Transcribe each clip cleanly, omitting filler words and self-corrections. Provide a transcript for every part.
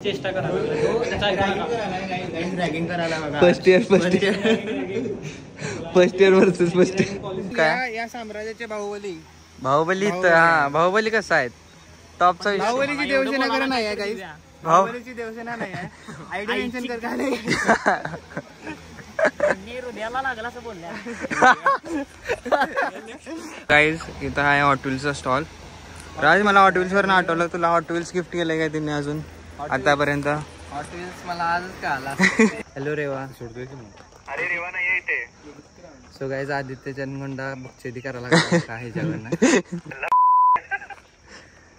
चेष्टा करा first year versus first year. काय या साम्राज्याचे बाहुबली हा बाहुबली कसा आहे टॉपचा विषय. बाहुबलीची देवसेना कर नाही आहे काही. बाहुबलीची देवसेना नाही आहे. आयडी मेन्शन कर काय नाही. हृदयाला लागला असं बोलल्या. गाईज इथं आहे हॉट व्हील्सचा स्टॉल. राज मला हॉट व्हील्स वरून आठवलं तुला हॉट व्हील्स गिफ्ट केलं काय तिने अजून आतापर्यंत. हॉट व्हील्स मला आजच कळाला. हॅलो रेवा. सोडतोय की मग. अरे रेवा नाही इथे. सो गाईज आदित्य जनगोंडा बक्षेदी करायला लागला काय ह्याच्याकडनं.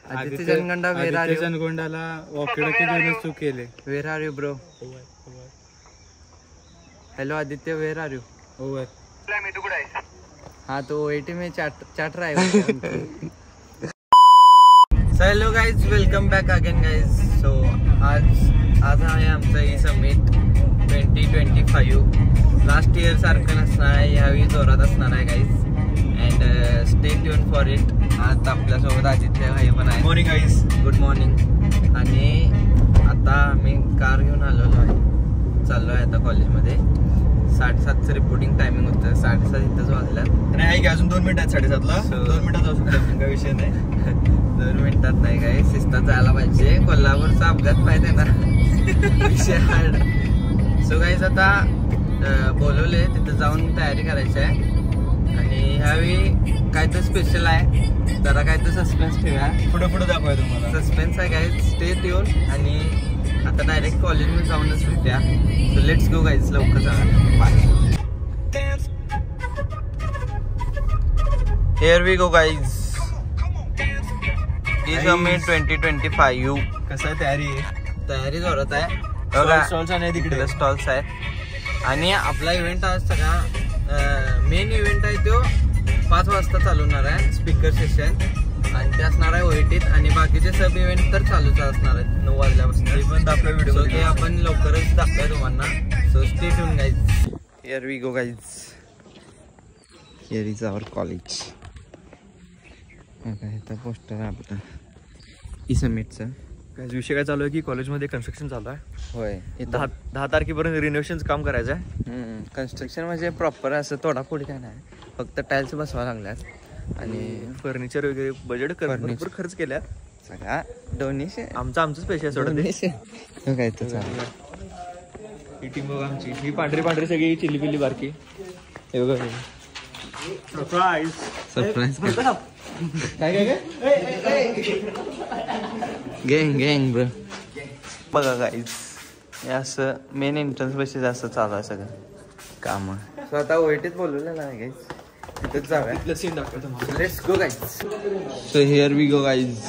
Aditya Jangonda where are you. जनगोंडाला वॉकेडोके देऊन चूक केले. Where are you bro. Hello Aditya where are you. Over. मी तू कुठे आहे. हाँ तो OIT में चाट रहा है. So hello guys welcome back again guys. So आज आहे आमचं ई समिट 2025. लास्ट इयर सारखं नसणार आहे ह्यावेळी जोरात असणार आहे guys. And stay tune for it. आज आपल्यासोबत आदित्य भाई पण आहे. Morning guys. Good morning. आणि आता मी कार घेऊन आलेलो आहे. चाललो आहे आता कॉलेजमध्ये. 7:30चं रिपोर्टिंग टायमिंग होतं. 7:30 इथंच वाजल्यात. नाही अजून 2 मिनिटात 7:30ला. 2 मिनिटात जाऊ शकतो काय विषय नाही. 2 मिनिटात नाही काय शिस्तात जायला पाहिजे. कोल्हापूरचा अपघात माहिती आहे ना विषय हार्ड. सो गाईज आता बोलवले तिथं जाऊन तयारी करायची आहे. आणि ह्यावेळी काय तर स्पेशल आहे. जरा काय तर सस्पेन्स ठेवा. पुढे दाखवाय तुम्हाला. सस्पेन्स आहे गाईज. Stay tune. आणि आता डायरेक्ट कॉलेजमध्ये जाऊनच सुट्ट्या. So let's go guys. लवकर जा. Bye. Here we go guys. E summit 2025. कसं आहे तयारी जोरात आहे. स्टॉल्स आहे तिकडे. स्टॉल्स आहेत. आणि आपला इव्हेंट आज सगळा मेन इव्हेंट आहे तो 5 वाजता चालू होणार आहे. स्पीकर सेशन आणि ते असणार आहे OITत. आणि बाकीचे सब इव्हेंट तर चालूच असणार आहेत 9 वाजल्यापासून. पण आपला व्हिडिओ ते आपण लवकरच दाखवूया तुम्हाला. So stay tune guys. Here we go guys. Here is our college. इथं पोस्टर आहे आपलं ई समिटचं. विषय काय चालू आहे की कॉलेजमध्ये कन्स्ट्रक्शन चालू आहे. होय. 10 तारखेपर्यंत रिनोव्हेशनचं काम करायचं आहे. कन्स्ट्रक्शन म्हणजे प्रॉपर असं तोडाफोडी काय नाही. फक्त टाईल्स बसवा लागल्यात. आणि फर्निचर वगैरे बजेट भरपूर खर्च केल्या. सगळा डोनेशन आमचंच पैसे आहे. डोनेशन काय तर चालू. ही टीम बघा आमची. ही पांढरी सगळी चिल्ली पिल्ली बारकी. हे बघा सरप्राईज. काय गँग ब्रो. बघा गाईज हे असं मेन एंट्रन्स पैसे जास्त चालू आहे सगळं काम. सो आता OITत बोलवलेलं आहे गाईज. तिथेच जाऊया. सीन दाखवतो. Let's go guys. So here we go guys.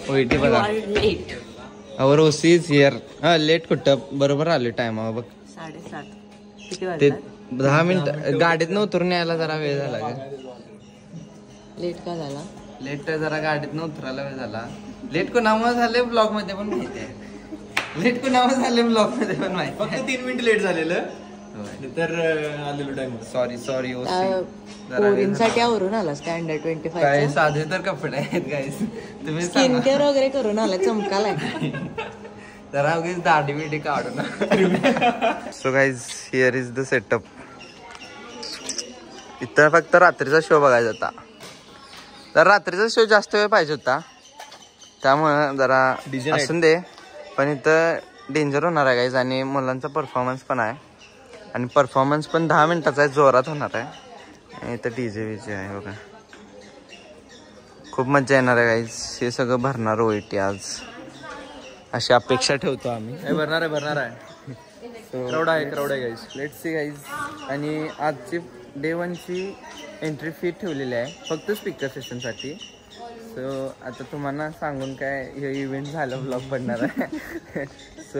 OIT बघा. Our OC is here. हा लेट कुठं बरोबर आलो टायमावर बघ. 7:30. ते 10 मिनिट गाडीतनं उतरून यायला जरा वेळ झाला का. लेट का झाला. लेट जरा गाडीतनं उतरायला वेळ झाला. लेट कोणामुळे झाले ब्लॉग मध्ये पण माहिती आहे. लेट कोणामुळे झाले ब्लॉग मध्ये पण माहिती. फक्त 3 मिनिट लेट झालेलं तर आलेलो टाइम. सॉरी पोरींसाठी आवरून आला स्टँडर्ड 25. काय साधे तर कपडे आहेत गाईस. तुम्ही स्किन केअर वगैरे करून आला चमकालाय. जरा उगीच दाढी बिडी काढू ना. So guys here is the setup. इथं फक्त रात्रीचा शो बघायचा होता. तर रात्रीचा शो जास्त वेळ पाहिजे होता. त्यामुळं जरा असून दे. पण इथं डेंजर होणार आहे गाईज. आणि मुलांचा परफॉर्मन्स पण आहे. आणि परफॉर्मन्स पण 10 मिनिटाचा आहे. जोरात होणार आहे. आणि इथं DJ आहे बघा. खूप मजा येणार आहे गाईज. हे सगळं भरणार OIT आज अशी अपेक्षा ठेवतो आम्ही. भरणार आहे. क्राऊड आहे गाईज. Let's see guys. आणि आजची डे 1ची एंट्री फी ठेवलेली आहे फक्त स्पीकर सेशनसाठी. सो आता तुम्हाला सांगून काय हे इव्हेंट झालं ब्लॉग पडणार आहे. So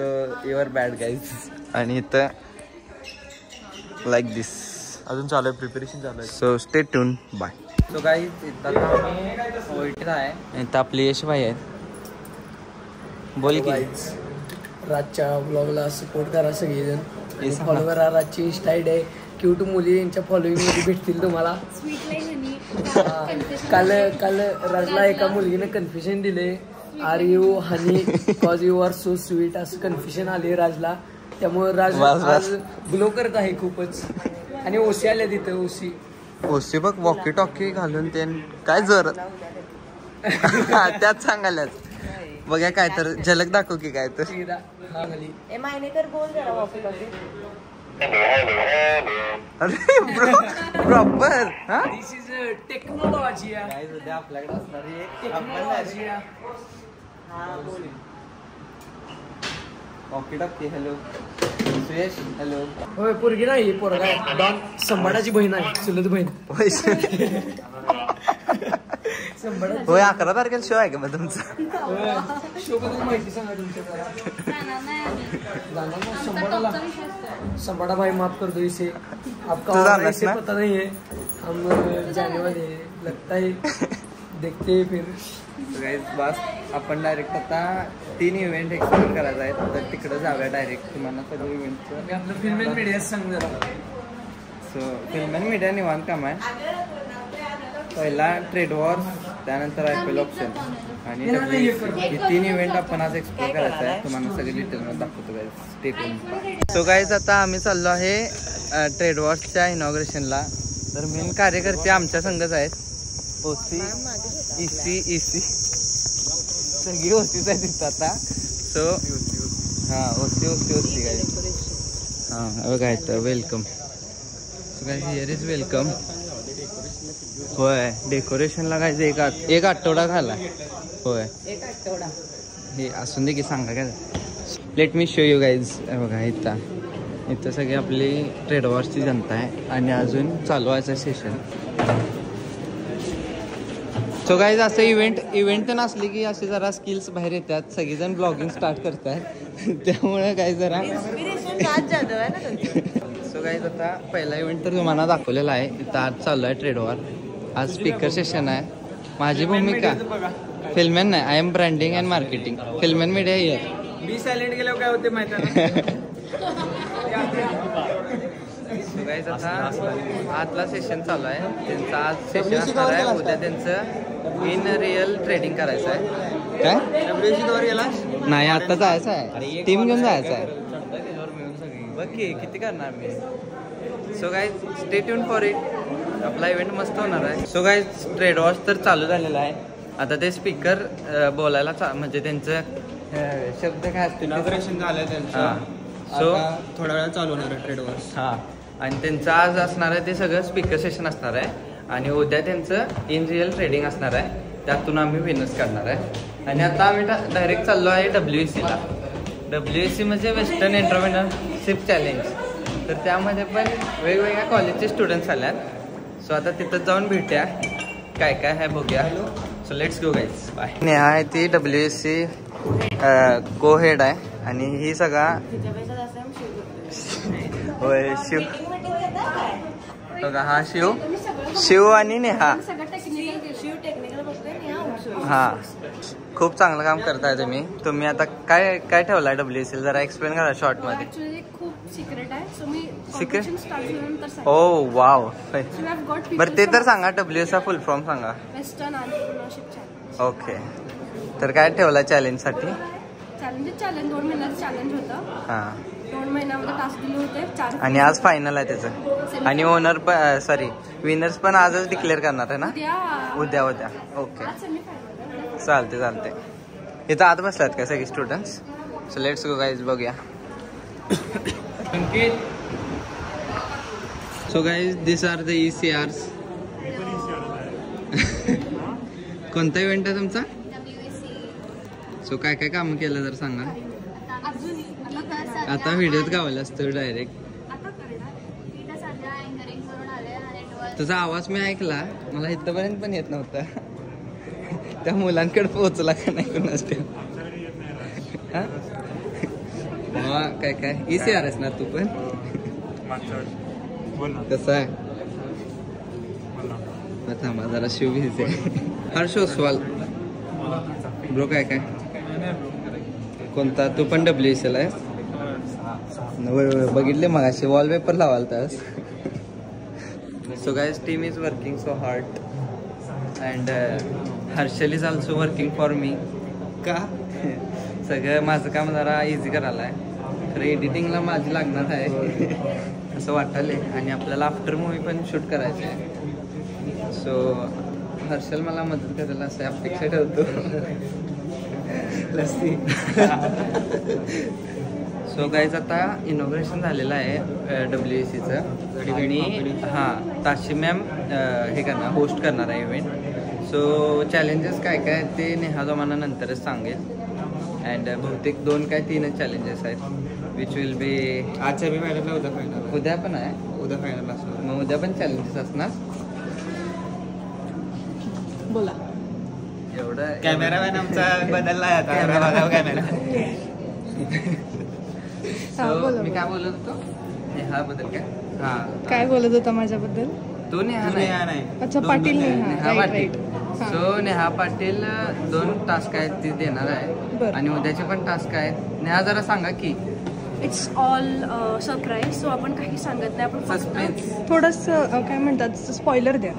your bad guys. आणि इथं लाईक दिस अजून चालू आहे. प्रिपरेशन चालू आहे. So stay tune. Bye. So guys इथं आता आम्ही OITला आहे. इथं आपले यश भाई आहेत. बोल की राजच्या ब्लॉगला सपोर्ट करा सगळेजण. फॉलो करा. राजची इंस्टा आयडी आहे. क्यूट मुली यांच्या फॉलोईंग मध्ये भेटतील तुम्हाला. काल राजला एका मुलगीने कन्फ्युजन दिले are you honey because you are so sweet असं कन्फ्युजन आले राजला. त्यामुळे राज आज ग्लो करत आहे खूपच. आणि ओसी आल्या तिथं ओसी बघ वॉकी टॉकी घालून ते काय जर त्यात सांगायलाच बघा काय तर झलक दाखव की काय तर. अरे bro proper this is technology आपल्याकडे असणारी technology. Walkie talkie. Hello Suyash. Hello. होय पोरगी नाही पोरगा डॉन संभाडाची बहीण आहे चुलत बहीण. होय 11 तारखेला शो आहे का मग तुमचा? शो बद्दल माहिती सांगा तुमच्या. संभाड़ा भाई माफ कर दो इसे, आपका इसे पता नहीं है, हम जाने वाले हैं, लगता है देखते हैं फिर. बस आपण डायरेक्ट आता 3 इव्हेंट एक्सप्लोर करायचा आहे तर तिकडे जाऊया डायरेक्ट. तुम्हाला सगळं इव्हेंटचं आपलं फिल्म अँड मीडिया सांग जरा. सो फिल्म अँड मीडिया निवांत काम आहे. पहिला ट्रेड वॉर, त्यानंतर IPL ऑप्शन आणि हे 3 इव्हेंट आपण आज एक्सप्लोर करायचं आहे. तुम्हाला सगळे डिटेलमध्ये दाखवतो guys. Stay tune. So guys आता आम्ही चाललो आहे ट्रेड वॉर्सच्या इनॉग्रेशनला. तर मेन कार्यकर्ते आमच्या संघच आहेत. OC EC सगळी OCच आहे तिथं आता. सो हां OC गाईज. हां बघा इथं welcome. So guys here is welcome. होय डेकोरेशनला काय एक आठवडा झाला. होय हे असून दे की सांगा काय. Let me show you guys. बघा इथं सगळी आपली ट्रेड वॉर्सची जनता आहे आणि अजून चालू व्हायचं सेशन. सो गाईज असं इव्हेंट तर नसली की असे जरा स्किल्स बाहेर येतात. सगळेजण ब्लॉगिंग स्टार्ट करतात त्यामुळे काय जरा. सो गाईज आता पहिला इव्हेंट तर तुम्हाला दाखवलेला आहे. इथं आज चालू आहे ट्रेड वॉर. आज स्पीकर सेशन आहे. माझी भूमिका फिल्म नाही, I am branding and marketing. Film and media here. मी सायलेंट गेल्यावर काय होते माहिती आहे. आता आजला सेशन चालू आहे त्यांचं. आज सेशन असणार आहे. उद्या त्यांचं इन रिअल ट्रेडिंग करायचं आहे. काय WC गेला नाही, आता जायचं आहे. टीम घेऊन जायचं आहे. बघ की किती करणार मी. So guys stay tune for it. आपला इव्हेंट मस्त होणार आहे. सो गाईज ट्रेड वॉर्स तर चालू झालेला आहे. आता ते स्पीकर बोलायला म्हणजे त्यांचं शब्द काय असतील इनॉग्रेशन झालं त्यांचं. सो थोड्या वेळा चालू होणार आहे ट्रेड वॉर्स. हां आणि त्यांचं आज असणार आहे ते सगळं स्पीकर सेशन असणार आहे. आणि उद्या त्यांचं इन रिअल ट्रेडिंग असणार आहे. त्यातून आम्ही विनर्स करणार आहे. आणि आता आम्ही डायरेक्ट चाललो आहे WECला. WEC म्हणजे वेस्टर्न एंटरप्रेन्योरशिप चॅलेंज. तर त्यामध्ये पण वेगवेगळ्या कॉलेजचे स्टुडंट्स आल्यात. सो आता तिथं जाऊन भेटूया काय काय आहे बघूया. So let's go guys. Bye. Neha आहे ती WEC को हेड आहे आणि ही सगळा होय शिव. बघा हा शिव आणि नेहा. हा खूप चांगलं काम करताय तुम्ही आता काय काय ठेवलाय WEC जरा एक्सप्लेन करा शॉर्ट मध्ये. सिक्रेट. ओ वाव. बरं ते तर सांगा WECचा फुल फॉर्म सांगा. ओके. तर काय ठेवला चॅलेंज साठी? चॅलेंज 2 महिन्याचं चॅलेंज होतं. हां 2 महिन्यामध्ये टास्क दिले होते 4. आणि आज फायनल आहे त्याचं. आणि ओनर पण विनर्स पण आजच डिक्लेअर करणार आहे ना? उद्या. ओके चालते. इथं आत बसलात का सगळे students? So let's go guys बघूया. So guys this are the ECRs. कोणता इव्हेंट आहे तुमचा? सो काय काय काम केलं जर सांगा. आता व्हिडिओत गावायला असतो डायरेक्ट. तुझा आवाज मी ऐकला, मला इथपर्यंत पण येत नव्हता. त्या मुलांकडे पोहोचला का नाही कोणाच. काय काय ECRs ना तू पण? कसं आहे थांबा जरा शिव घ्यायचे. हर्ष ओसवाल ब्रो काय काय कोणता? तू पण WECL आहे? बघितले मग असे वॉलपेपर लावाल त्यास. So guys team is working so hard and Harshal is also working for me. का सगळं माझं काम जरा इझी करायला आहे खरं एडिटिंगला माझी लागणार आहे असं वाटायलंय आणि आपल्याला आफ्टर मूवी पण शूट करायचं आहे सो हर्षल मला मदत करायला असं अपेक्षा ठेवतो सो गाईज आता इनॉग्रेशन झालेलं आहे WECचं आणि हां ताशी मॅम हे करणार होस्ट करणार आहे इव्हेंट सो चॅलेंजेस काय काय आहेत ते नेहा जोमाना नंतरच सांगेल अँड बहुतेक 2 काय 3च चॅलेंजेस आहेत विच विल बी आजच्या बी फायनलला उद्या फायनल उद्या पण आहे उद्या फायनल असणार मग उद्या पण चॅलेंजेस असणार बोला एवढं कॅमेरामॅन आमचा बदलला आहे आता कॅमेरा सो मी काय बोलत होतो नेहा बद्दल काय हां काय बोलत होता माझ्याबद्दल तो नेहा नाही अच्छा पाटील नेहा पाटील सो नेहा पाटील 2 टास्क आहेत ती देणार आहे आणि उद्याचे पण टास्क आहेत नेहा जरा सांगा की इट्स ऑल सरप्राईज सो आपण काही सांगत नाही आपण सस्पेन्स थोडस काय म्हणतात स्पॉइलर द्या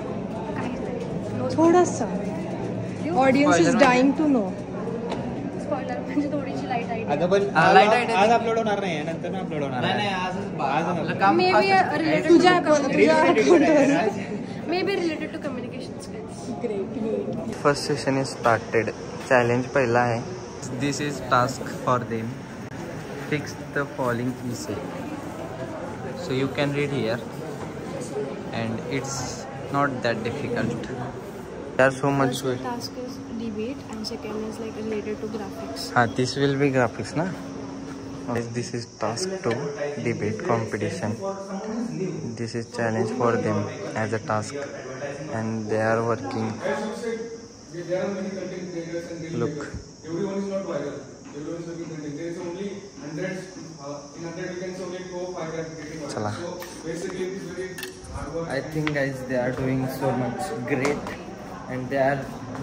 थोडस audience is dying to know spoiler म्हणजे थोडीशी लाईट आहे आता पण light आहे. आज अपलोड होणार नाही नंतर अपलोड होणार नाही आहे. आज आपलं काम maybe related maybe related to communication skills first session is started challenge पहिला आहे this is task for them fix the following इसे so you can read here and it's not that difficult they are so much task is debate and second is like related to graphics. this will be graphics na. This is task 2 debate competition. This is challenge for them as a task and they are working. Look. Chala. I think guys they are doing so much great and their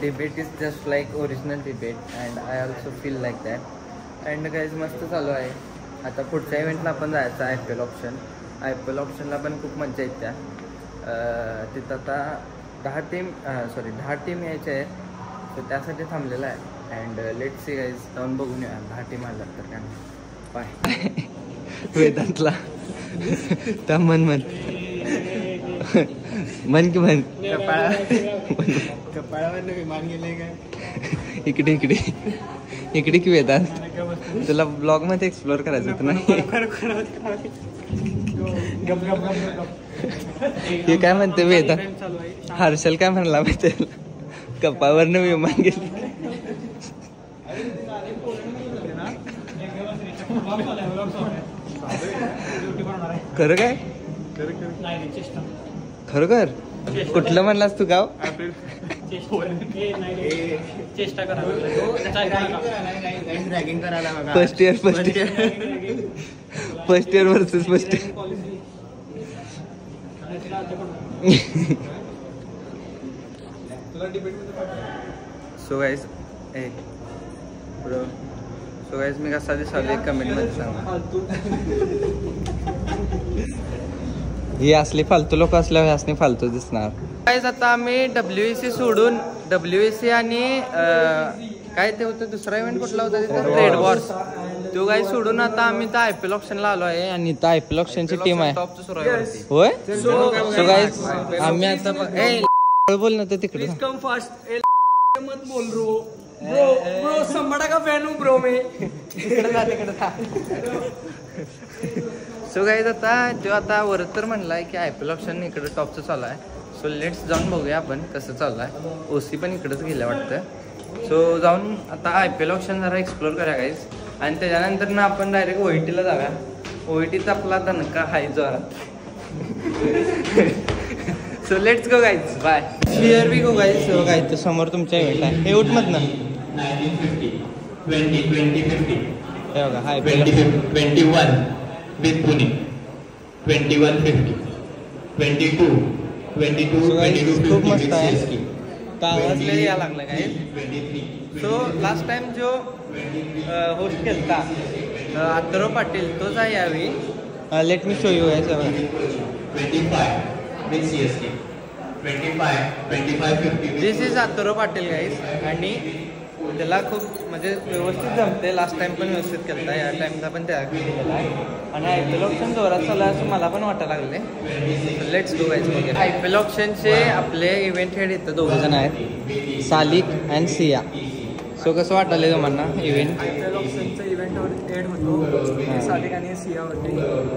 debate is just like original debate and I also feel like that. And guys मस्त चालू आहे आता पुढच्या इव्हेंटला आपण जायचं IPL ऑप्शनला पण खूप मजा येते तिथं आता 10 टीम यायच्या आहेत सो त्यासाठी थांबलेला आहे अँड लेट्स सी गाईज जाऊन बघून येऊया 10 टीम आल्या तर काय बाय वेदांतला त्या मन की कपाळावर विमान गेले काय इकडे की वेदांत तुला ब्लॉग मध्ये एक्सप्लोर करायचं होतं ना हे काय म्हणते वेदांत हर्षल काय म्हणला माहिती कपाळावरनं विमान गेले खरं काय खरोखर कुठलं म्हणलास तू गाव first year versus first year so guys मी कसा दिसावले कमेंट मध्ये सांगा ही असली फालतू लोक असल्यावर असली फालतू दिसणार गाईज आता आम्ही WEC सोडून WEC आणि काय ते होतं दुसरा इव्हेंट कुठला होता तिथं ट्रेड वॉर्स तो गाईज सोडून आता आम्ही तर IPL ऑप्शनला आलो आहे आणि इथं IPL ऑप्शनची टीम आहे होय सो गाईज आम्ही आता बोल ना तर तिकडे कम फास्ट मत बोल ब्रो संभाळा का फॅन हूं ब्रो मी तिकडे सो गाईज आता जो आता वर तर म्हणलाय की IPL ऑप्शन इकडे टॉपचं चालू आहे सो लेट्स जाऊन बघूया आपण कसं चालू आहे OC पण इकडंच गेलं वाटतं सो जाऊन आता IPL ऑप्शन जरा एक्सप्लोर करूया गाईज आणि त्याच्यानंतर ना आपण डायरेक्ट OETला जाऊया OETचा आपला दणका हाय जोरात so let's go guys bye here we go guys so guys समोर तुमच्या इव्हेंट आहे हे उठ मत ना 2050 हे बघा हाय 21 with Pune 2150 22 खूप मस्त आहे CSK आवाजला या लागला काय सो लास्ट टाइम जो होस्ट केलता अथर्व पाटील तोच आहे यावेळी लेट मी शो यू आहे 25 with CSK 25 50 this is Atharva Patil guys आणि त्याला खूप म्हणजे व्यवस्थित जमते. लास्ट टाइम पण व्यवस्थित केला, या टाइमला पण त्या केलेला आहे. आणि IPL ऑप्शन जोरात चालू आहे असं मला पण वाटायला लागले. Let's go guys. IPL ऑप्शनचे आपले इव्हेंट हेड इथं दोघे जण आहेत, सालिक अँड सिया. सो कसं वाटलं तुम्हाला इव्हेंट? IPL ऑप्शनचं इव्हेंटवर एड होतो सादिक आणि सिया होते.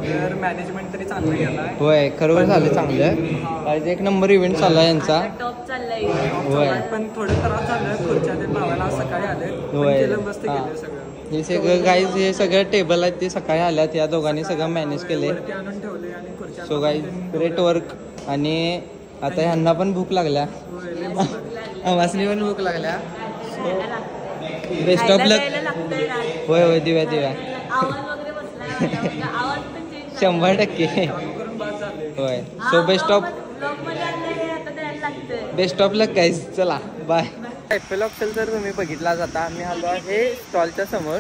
तर मॅनेजमेंट तरी चांगलं गेला आहे. होय खरोखर झालं चांगलं. एक नंबर इव्हेंट चालू आहे यांचा. टॉप चाललाय. होय पण थोडं त्रास झालं, खुर्च्या ते लावायला सकाळी आले, होय. केलं मस्त केलं सगळं. हे सगळं गाईज, हे सगळं टेबल आहेत ते सकाळी आल्यात, या दोघांनी सगळं मॅनेज केले. वरती आणून ठेवले आणि खुर्च्या सो गाईज ग्रेट वर्क. आणि आता ह्यांना पण भूक लागल्या, आवासनी पण भूक लागल्या. बेस्ट ऑफ लक. होय होय दिव्या दिव्या 100%. होय. So best of luck guys. चला बाय. IPL ऑप्शन जर तुम्ही बघितला जाता, आम्ही आलो आहे स्टॉलच्या समोर.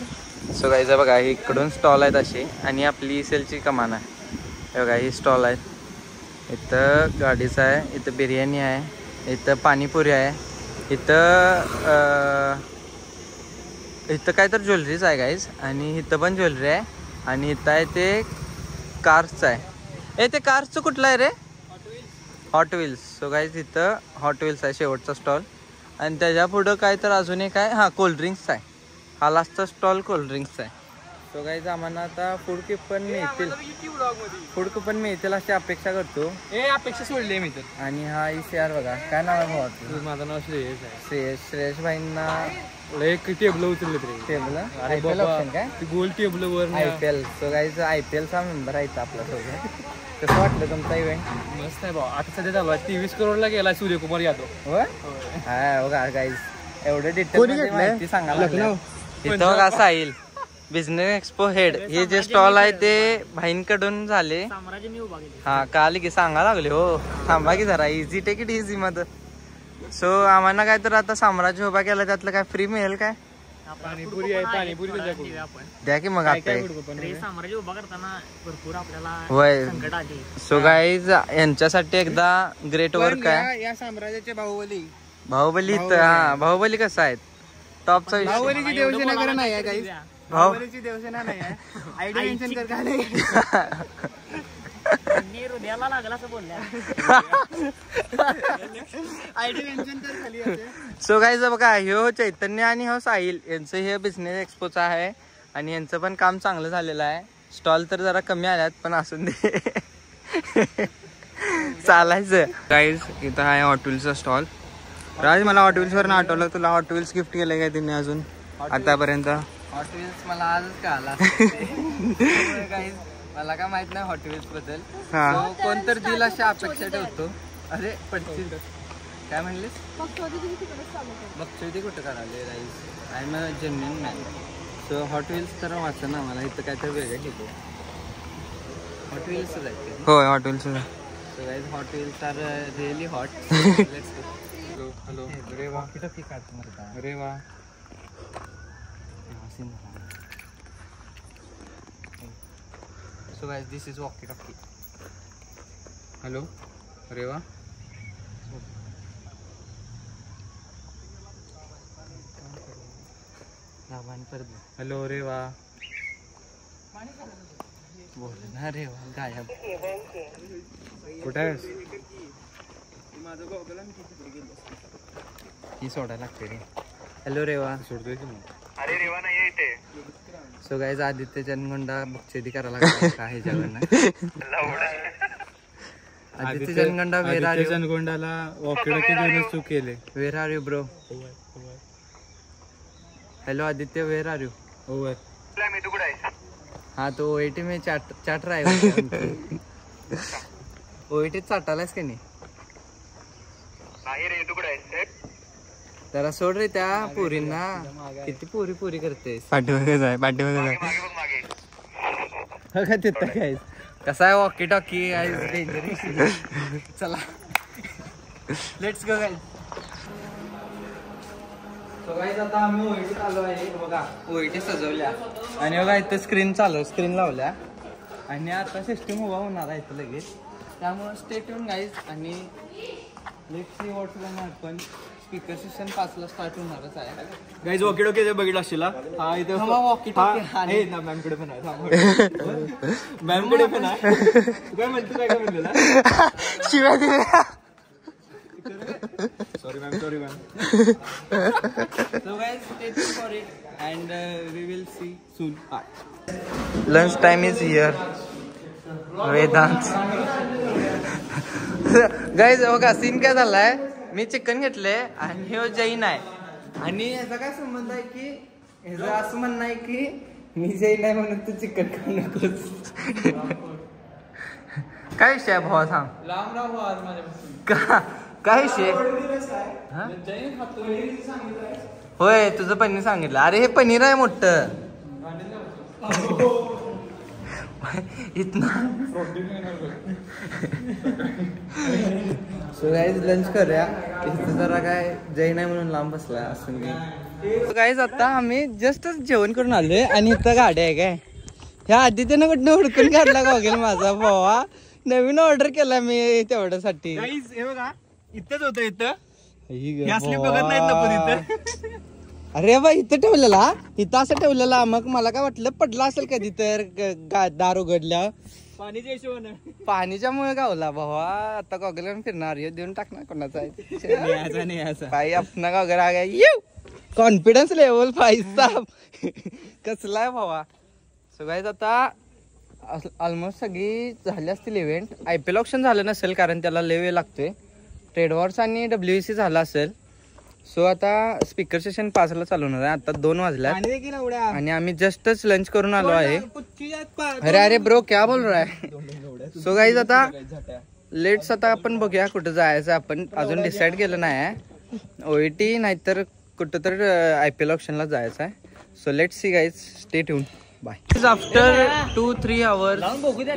सो गाईज बघा इकडून स्टॉल आहेत असे, आणि आपली सेलची कमान आहे. हे बघा ही स्टॉल आहेत. इथं गाडीचं आहे, इथं बिर्याणी आहे, इथं पाणीपुरी आहे, इथं काय तर ज्वेलरीच आहे गाईज, आणि इथं पण ज्वेलरी आहे, आणि इथं आहे ते कार्सचं आहे. ते कार्सचं कुठलं आहे रे? Hot wheels. सो गाईज इथं हॉट व्हील्स आहे शेवटचा स्टॉल. आणि त्याच्या पुढं काय तर अजून एक आहे, हां कोल्ड्रिंक्स आहे. हा लास्टचा स्टॉल कोल्ड्रिंक्स आहे. सो गाईज आम्हाला आता फूड कुपन मिळतील, फूड कुपन मिळतील अशी अपेक्षा करतो. अपेक्षा सोडली मी तर. आणि हा ICR बघा, काय नाव आहे भावाचं? माझं नाव श्रेयस आहे. श्रेयस भाईंना एक टेबल उचलले तरी. टेबल IPL ऑप्शन काय गोल टेबल वर IPL. सो गाईज IPLचा मेंबर आहे आपला सोबत. कसं वाटलं तुमचा इव्हेंट? मस्त आहे भाऊ. आता सध्या झाला 23 करोडला गेला सूर्यकुमार यादव. होय हा बघा गाईज एवढे डिटेल माहिती सांगायला लागलं. इथं बघा साहिल बिझनेस एक्सपो हेड. हे जे स्टॉल आहे ते भाईंकडून झाले. हा काल की सांगा लागले. हो थांबा की जरा, इझी टेक इट इझी मध्ये. सो आम्हाला काय तर आता साम्राज्य उभा केला, त्यातलं काय फ्री मिळेल काय? पाणीपुरी आहे, पाणीपुरी द्या की मग आता साम्राज्य उभा करताना भरपूर आपल्याला होय. संकट आली. सो गाईज यांच्यासाठी एकदा ग्रेट वर्क आहे. या साम्राज्याचे बाहुबली. बाहुबली इथं, हा बाहुबली कसं आहे टॉपचा विषय. बाहुबलीची देवसेना नाही आहे काही. बाहुबलीची देवसेना नाही आहे. आयडी मेन्शन कर काय नाही. हृदयाला लागला असं बोलल्या. आयडी मेन्शन कर खाली असे. सो गाईज बघा ह्यो चैतन्य आणि हो साहिल यांचं हे बिझनेस एक्सपोचा आहे, आणि यांचं पण काम चांगलं झालेलं आहे. स्टॉल तर जरा कमी आल्यात पण असून दे चालायचं. गाईज इथं आहे हॉट व्हील्सचा स्टॉल. राज मला हॉट व्हील्स वरून आठवलं, तुला हॉट व्हील्स गिफ्ट केलं काय तिने अजून आतापर्यंत? हॉट व्हील्स मला आजच कळाला. मला काय माहित नाही हॉट व्हील्स बद्दल. कोणतर दिल अशी अपेक्षा ठेवतो. अरे पडतील काय म्हणलीस? बघतोय कुठं काढाले rice. I am a genuine man. So hot wheels तर वाचा ना मला, इथं काय तर वेगळं ठीक आहे. हॉट व्हील्सच आहे. होय hot wheels. So guys hot wheels are really hot. Let's go. Hello अरे वा किती काढतो मला. अरे वा so guys this is walkie talkie. Hello अरे वा. हॅलो रे वा. बोल ना रे वा. गायब कुठे आहेस? ही सोडायला लागते रे. हॅलो रेवा. सोडतोय की मग. अरे रेवा नाही इथे. सो गाईज आदित्य जनगोंडा बक्षेदी करायला लागला का ह्याच्यावरनं. Aditya Jangonda where are you? जनगोंडाला वॉकी टॉकी देऊनच चूक केले. Where are you bro? Hello Aditya where are you? Over. मी तू कुठे आहेस? हाँ तो OIT में चाट रहा है. OIT चाटालास की नाही? नाही रे तू कुठे आहेस? जरा सोड रे त्या पोरींना. किती पोरी करतेस? पाठीमागे जाय पाठीमागे जाय. तिथं काय कसा आहे वॉकी टॉकी? डेंजरस. चला let's go guys. So guys आता आम्ही OIT आलो आहे. बघा OIT सजवल्या आणि बघा इथं स्क्रीन लावल्या आणि आता सिस्टीम उभा होणार आहे इथं लगेच. त्यामुळे स्टे ट्यून गाईज. आणि let's see what's going happen. Speaker session 5ला स्टार्ट होणारच आहे. गाईज वॉकी टॉकी ते बघितलं असशील हा इथे मॅमकडे पण आहे मॅमकडे पण आहे काय म्हणते काय म्हणलेला शिवाय दिल्या. Sorry ma'am sorry ma'am. So guys, stay tuned for it and we will see soon. Lunch time is here. Vedant guys बघा सीन काय झालाय. मी चिकन घेतले आणि हे जैन आहे आणि ह्याचा काय संबंध आहे की ह्याचं असं म्हणणं आहे की मी जैन आहे म्हणून तू चिकन खाऊ नकोस. काय विषय आहे भावा सांग. लांब राहू आज माझ्या काय विषय. होय तुझं पनीर सांगितलं. अरे हे पनीर आहे मोठं इतना. सो गाईज लंच करूया. इथं जरा काय जैन आहे म्हणून लांब बसलाय असं नाही. गाईज आता आम्ही जस्टच जेवण करून आलोय आणि इथं गाड्या आहे काय. ह्या आदित्यनं कुठनं हुडकून काढला गॉगल माझा भावा. नवीन ऑर्डर केला मी तेवढ्यासाठी. गाईज हे बघा इथंच होतं इथं हे असले बघत नाहीत ना पण इथं. अरे बा इथं ठेवलेला इथं असं ठेवलेला. मग मला काय वाटलं पडला असेल कधी तर दार उघडल्या पाणीच्या हिशोबानं पाणीच्यामुळे गावला भावा. आता गॉगल फिरणार देऊन टाकणार कोणाचा आहे काही आपण गॉगल आ येऊ. कॉन्फिडन्स लेवल 5 कसला आहे भावा. सो गाईज आता ऑलमोस्ट सगळी झाली असतील इव्हेंट. IPL ऑप्शन झालं नसेल कारण त्याला लय वेळ लागतोय. ट्रेड वॉर्स आणि WEC झाला असेल. सो आता स्पीकर सेशन 5ला चालू होणार आहे. आता 2 वाजल्या आणि आम्ही जस्टच लंच करून आलो आहे. अरे अरे ब्रो क्या बोल रहा है. सो गाईज आता लेट्स आता आपण बघूया कुठं जायचं. आपण अजून डिसाईड केलं नाही. OET नाहीतर कुठं तर IPL ऑप्शनला जायचं आहे. So let's see guys. Stay tune. Bye. After 2-3 hours,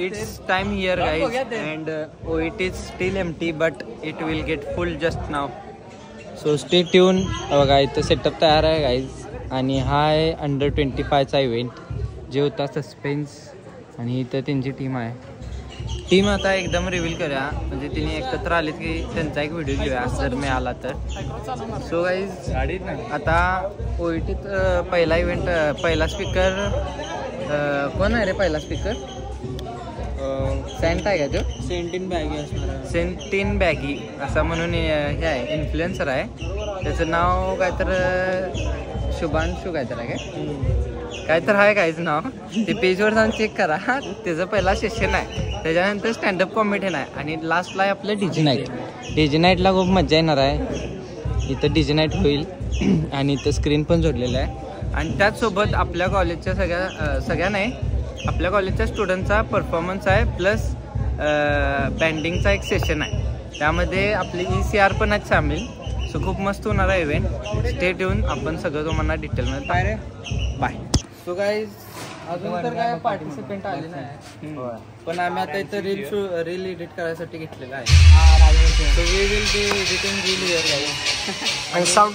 it's time here, guys, and it is still empty, but it will get full just now. So stay tuned. बघा इथं setup तयार आहे guys आणि हा आहे under 25चा event जे होता suspense आणि इथं त्यांची टीम आहे. टीम आता एकदम रिव्हील करूया म्हणजे तिने एकत्र आलीत की त्यांचा एक व्हिडिओ घेऊया जर मिळाला तर. सो गाईज आता OET पहिला इव्हेंट पहिला स्पीकर कोण आहे रे. पहिला स्पीकर सेंट आहे का तो. सेंटिन बॅगी असा म्हणून हे आहे इन्फ्लुएन्सर आहे. त्याचं नाव काय तर शुभांशू काय तर आहे काय तर आहे काहीच नाव. ते पेजवर जाऊन चेक करा. त्याचं पहिला सेशन आहे. त्याच्यानंतर स्टँडअप कॉमेडियन आहे आणि लास्टला आहे आपलं DJ नाईट. DJ नाईटला खूप मजा येणार आहे. इथं DJ नाईट होईल आणि इथं स्क्रीन पण जोडलेलं आहे आणि त्याचसोबत आपल्या कॉलेजच्या सगळ्या नाही आपल्या कॉलेजच्या स्टुडंटचा परफॉर्मन्स आहे प्लस बँडिंगचा एक सेशन आहे. त्यामध्ये आपली ECR पण आहेत सामील. सो खूप मस्त होणार आहे इव्हेंट. Stay tune. आपण सगळं तुम्हाला डिटेलमध्ये बाय. सो गाईज अजून तर काय पार्टिसिपेंट आले नाही पण आम्ही आता इथं रील एडिट करायसाठी घेतलेलं आहे. So we will be editing reel here guys. आणि साऊंड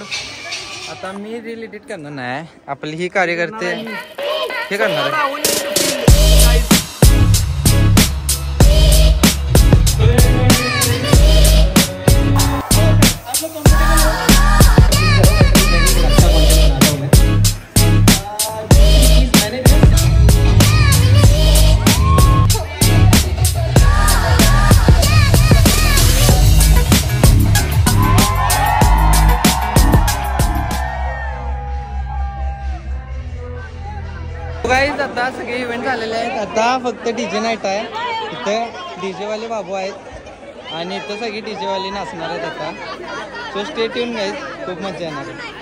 आता मी रील एडिट करणार नाही. आपली ही कार्यकर्ते हे करणार आहे. गाईज आता सगळे इव्हेंट झालेले आहेत. आता फक्त DJ नाईट आहे. इथं DJ वाले बाबू आहेत आणि इथं सगळी DJ वाली नाचणार आहेत आता. So stay tune guys. खूप मजा येणार आहे.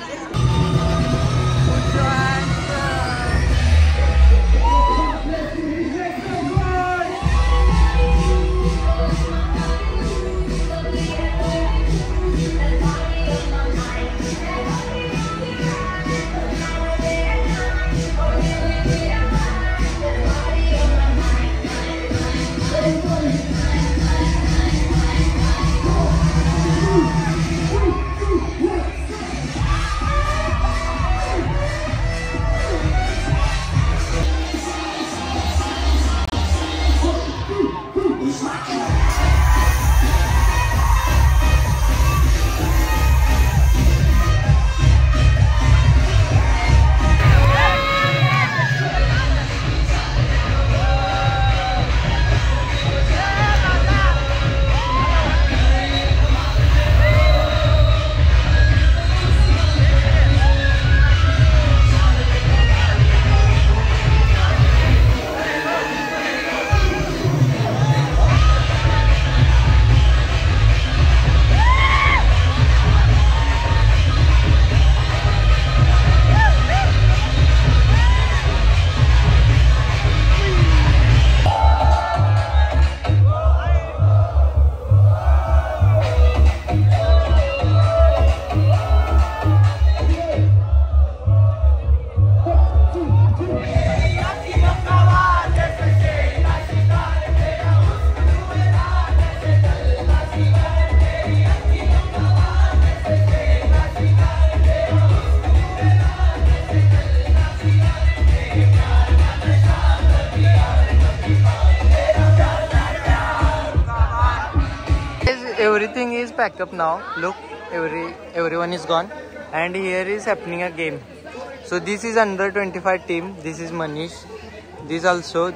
everything is packed up now. Look, everyone is gone, and here is happening a game. So this is under 25 team. This is Manish. This also,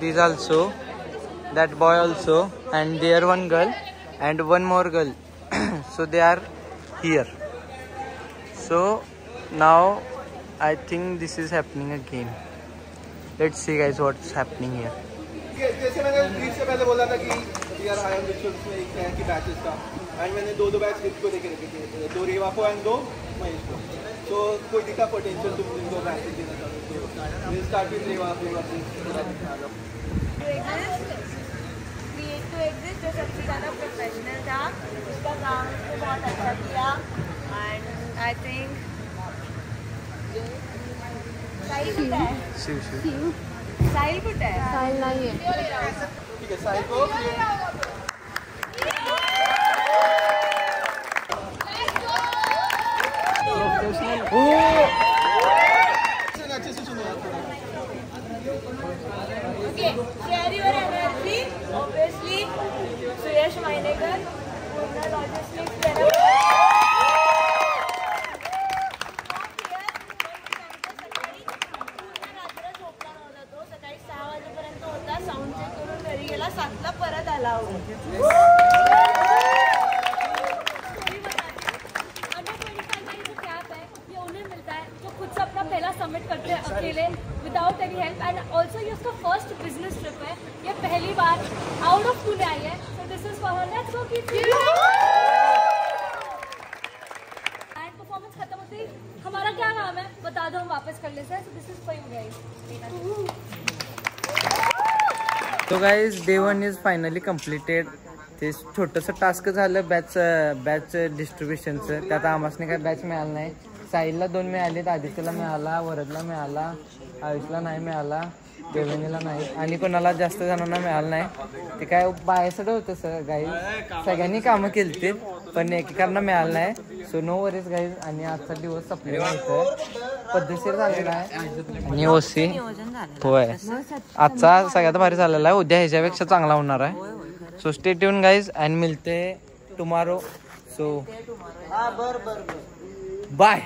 that boy also, and there one girl and one more girl. So they are here. So now I think this is happening a game. Let's see guys what's happening here. जैसे मैंने brief से पहले बोला था कि we are high on rituals में एक है कि batches का, एंड मैंने दो बैच लिस्ट को देके रखे थे, 2 रेवा को एंड 2 महेश को. तो कोई दिखा पोटेंशियल तुम इनको बैचेस देना चाहते हो? विल स्टार्ट विद रेवा. क्रिएट टू एग्जिस्ट जो सबसे ज़्यादा प्रोफेशनल था, उसका काम उसको बहुत अच्छा किया. एंड आई थिंक साहिल कुठे आहे? साहिल कुठे आहे? साहिल नाही आहे. ठीक है, साहिल को अच्छे से सुनो. Okay, share your energy. Obviously, Suyash मायनेकर, पूर्ण logistics. सकाळी 6 वाजेपर्यंत होता. साऊंड चेक करून घरी गेला, 7ला परत आला. पहला सबमिट करते हैं अकेले without any help. End also ये उसका फर्स्ट बिजनेस ट्रिप है. ये पहली बार आउट ऑफ पुणे आई है. So this is for her. Let's go keep end performance खत्म होते ही हमारा क्या काम है बता दो, हम वापस कर लेते हैं. So this is for you guys. So guys, day 1 is finally completed. ते छोटंसं टास्क झालं बॅच डिस्ट्रीब्युशनचं. त्यात आम्हाला काय बॅच मिळालं नाही. साहिलला 2 मिळाले, आदित्यला मिळाला, वरदला मिळाला, आयुषला नाही मिळाला, देवनीला नाही, आणि कोणाला जास्त जणांना मिळालं नाही. ते काय बायसडं होतं सर गाईज. सगळ्यांनी कामं केली ते, पण एकेकांना मिळालं नाही. So no worries guys. आणि आजचा दिवस संपलेला होतं, पद्धतशीर झालेला आहे. आणि ओसी होय आजचा सगळ्यात भारी झालेला आहे. उद्या ह्याच्यापेक्षा चांगला होणार आहे. So stay tune guys and मिलते टुमारो. So bye.